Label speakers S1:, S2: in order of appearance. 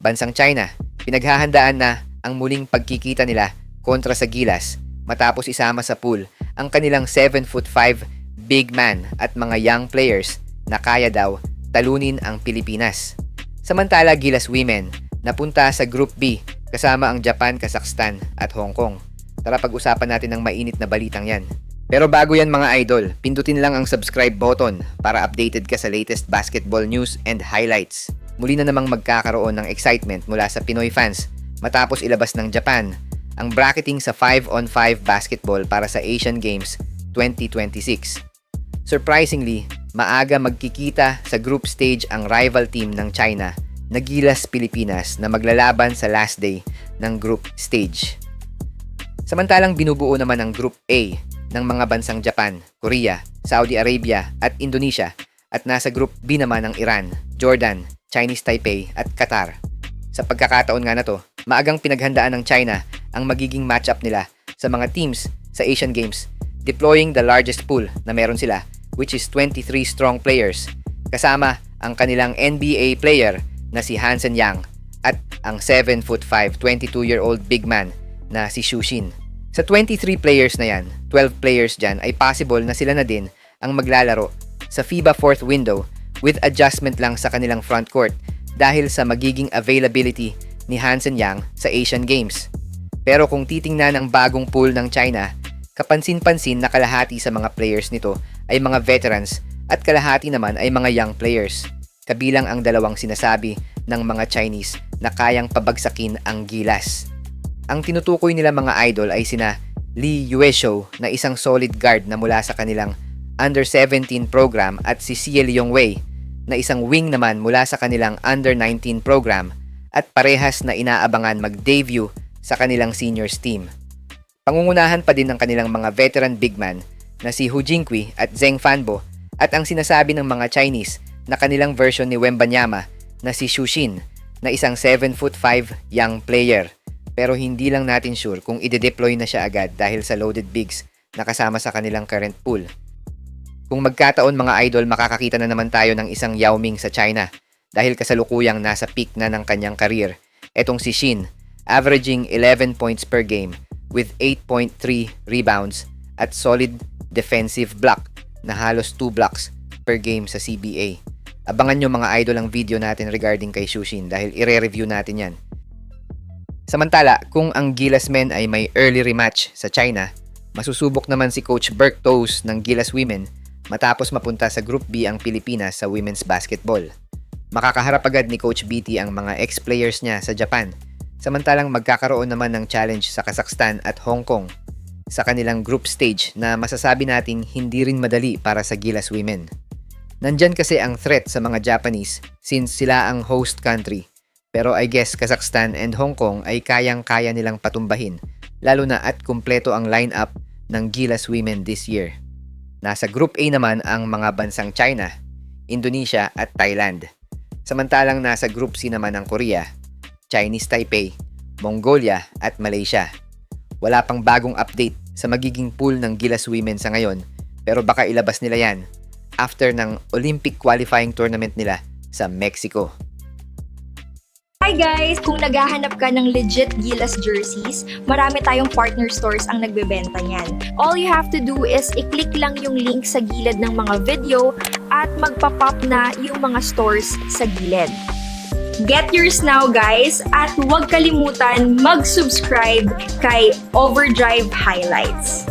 S1: bansang China, pinaghahandaan na ang muling pagkikita nila kontra sa Gilas matapos isama sa pool ang kanilang 7'5" big man at mga young players na kaya daw talunin ang Pilipinas. Samantala, Gilas Women napunta sa Group B kasama ang Japan, Kazakhstan at Hong Kong. Tara pag-usapan natin ng mainit na balitang yan. Pero bago yan mga idol, pindutin lang ang subscribe button para updated ka sa latest basketball news and highlights. Muli na namang magkakaroon ng excitement mula sa Pinoy fans matapos ilabas ng Japan ang bracketing sa 5-on-5 basketball para sa Asian Games 2026. Surprisingly, maaga magkikita sa group stage ang rival team ng China na Gilas Pilipinas na maglalaban sa last day ng group stage. Samantalang binubuo naman ang Group A ng mga bansang Japan, Korea, Saudi Arabia at Indonesia at nasa Group B naman ang Iran, Jordan, Chinese Taipei at Qatar. Sa pagkakataon nga na to, maagang pinaghandaan ng China ang magiging matchup nila sa mga teams sa Asian Games, deploying the largest pool na meron sila, which is 23 strong players, kasama ang kanilang NBA player na si Hansen Yang at ang 7'5", 22-year-old big man na si Xu Xin. Sa 23 players na yan, 12 players dyan ay possible na sila na din ang maglalaro sa FIBA 4th window with adjustment lang sa kanilang front court dahil sa magiging availability ni Hansen Yang sa Asian Games. Pero kung titingnan ang bagong pool ng China, kapansin-pansin na kalahati sa mga players nito ay mga veterans at kalahati naman ay mga young players. Kabilang ang dalawang sinasabi ng mga Chinese na kayang pabagsakin ang Gilas. Ang tinutukoy nila mga idol ay sina Li Yueshou na isang solid guard na mula sa kanilang Under-17 program at si Xie Liongwei na isang wing naman mula sa kanilang Under-19 program at parehas na inaabangan mag-debut sa kanilang seniors team. Pangungunahan pa din ng kanilang mga veteran big man na si Hu Jingqi at Zheng Fanbo at ang sinasabi ng mga Chinese na kanilang version ni Wembanyama na si Xu Xin na isang 7'5" young player. Pero hindi lang natin sure kung ide-deploy na siya agad dahil sa loaded bigs na kasama sa kanilang current pool. Kung magkataon mga idol, makakakita na naman tayo ng isang Yao Ming sa China dahil kasalukuyang nasa peak na ng kanyang career. Etong si Xin, averaging 11 points per game with 8.3 rebounds at solid defensive block na halos 2 blocks per game sa CBA. Abangan nyo mga idol ang video natin regarding kay Xu Xin dahil ire-review natin yan. Samantala, kung ang Gilas men ay may early rematch sa China, masusubok naman si Coach Berk Toews ng Gilas Women matapos mapunta sa Group B ang Pilipinas sa women's basketball. Makakaharap agad ni Coach BT ang mga ex-players niya sa Japan, samantalang magkakaroon naman ng challenge sa Kazakhstan at Hong Kong sa kanilang group stage na masasabi nating hindi rin madali para sa Gilas Women. Nandyan kasi ang threat sa mga Japanese since sila ang host country, pero I guess Kazakhstan and Hong Kong ay kayang-kaya nilang patumbahin, lalo na at kumpleto ang lineup ng Gilas Women this year. Nasa Group A naman ang mga bansang China, Indonesia at Thailand. Samantalang nasa Group C naman ang Korea, Chinese Taipei, Mongolia at Malaysia. Wala pang bagong update sa magiging pool ng Gilas Women sa ngayon, pero baka ilabas nila yan after ng Olympic qualifying tournament nila sa Mexico.
S2: Hi guys! Kung naghahanap ka ng legit Gilas jerseys, marami tayong partner stores ang nagbebenta niyan. All you have to do is i-click lang yung link sa gilid ng mga video at magpa-pop na yung mga stores sa gilid. Get yours now guys at huwag kalimutan mag-subscribe kay Overdrive Highlights.